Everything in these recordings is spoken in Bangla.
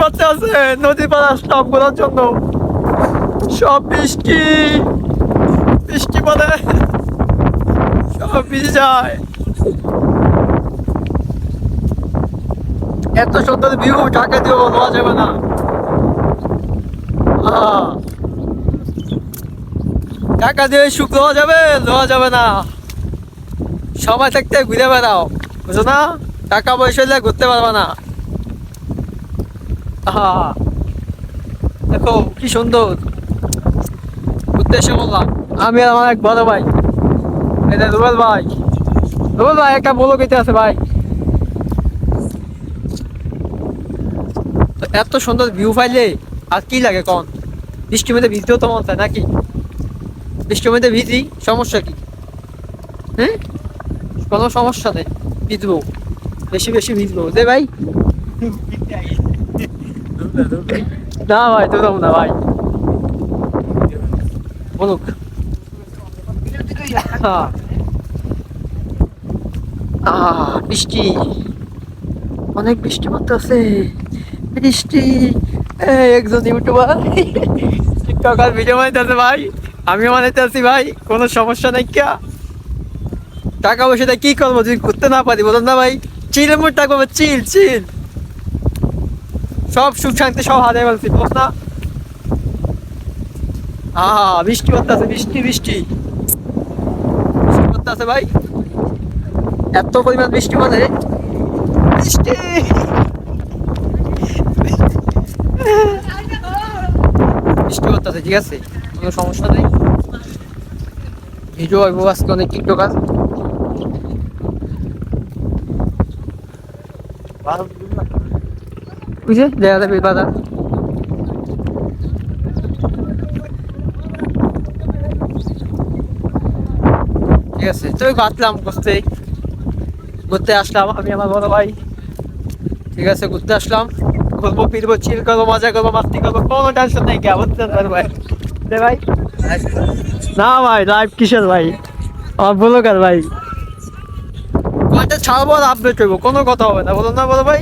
পড়তে আছে নদী পাড়া সব ঘোরার জন্য, সব বৃষ্টি বৃষ্টি পড়ে, সব ভিজে যায়। এত সুন্দর ভিউ ঢাকা দিয়েও নেওয়া যাবে না। টাকা দিয়ে সুখ লওয়া যাবে, লওয়া যাবে না। সময় থাকতে ঘুরে বেড়াও, বুঝো না? টাকা পয়সা হলে ঘুরতে পারবে না। দেখো কি সুন্দর ঘুরতে এসে বললাম আমি আর আমার এক বড় ভাই, এটা রুবেল ভাই। রুবেল ভাই একটা বলো কেটে আছে ভাই। এত সুন্দর ভিউ পাইলে আর কি লাগে কন? বৃষ্টির মধ্যে ভিজতেও তো মন চায় নাকি? বৃষ্টির মধ্যে ভিজি, সমস্যা কি? হ্যাঁ, কোনো সমস্যা নেই, ভিজবো, বেশি বেশি ভিজবো দে ভাই। না ভাই দৌড়াবো না ভাই, বলুক। বৃষ্টি, অনেক বৃষ্টি পড়তেছে, বৃষ্টি। একজন ইউটিউবার টিকটকার ভিডিও বানাইতেছে ভাই, আমিও বানাইতে আছি ভাই, কোনো সমস্যা নাই। কিয়া টাকা পয়সাটা কি করবো যদি ঘুরতে না পারি, বলুন না ভাই? চিল মুড থাকবো, চিল চিল, সব সুখ শান্তি সব হারিয়ে ফেলছি, বল না? বৃষ্টি পড়তেছে, বৃষ্টি বৃষ্টি বৃষ্টি পড়তেছে ভাই, এত পরিমাণ বৃষ্টি পড়ে, বৃষ্টি বৃষ্টি পড়তেছে, ঠিক আছে, কোনো সমস্যা নেই। ভিডিও হইব আজকে অনেক টিকটকার। বুঝে দেখা যাবে বাজার। ঠিক আছে, তো বাঁচলাম ঘুরতে, ঘুরতে আসলাম আমি আমার বড় ভাই। ঠিক আছে, ঘুরতে আসলাম, ঘুরবো ফিরবো, চিল করবো, মজা করবো, মাস্তি করবো, কোনো টেনশন নেই। কে বুঝতে ভাই? ভাই না ভাই, লাইভ কিসের ভাই? আমার ব্লগার ভাই, কয়টা ছাড়বো আর আপডেট করবো, কোনো কথা হবে না, বলুন না বলো ভাই?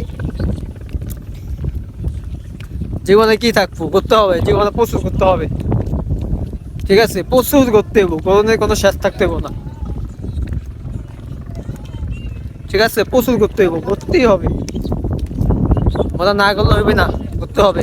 জীবনে কি থাকবো, করতে হবে, জীবনে প্রচুর করতে হবে। ঠিক আছে, প্রচুর করতে হবো, কোনো শেষ থাকতে হবো না। ঠিক আছে, প্রচুর করতে হবো, করতেই হবে, ওরা না করলে হবে না, করতে হবে।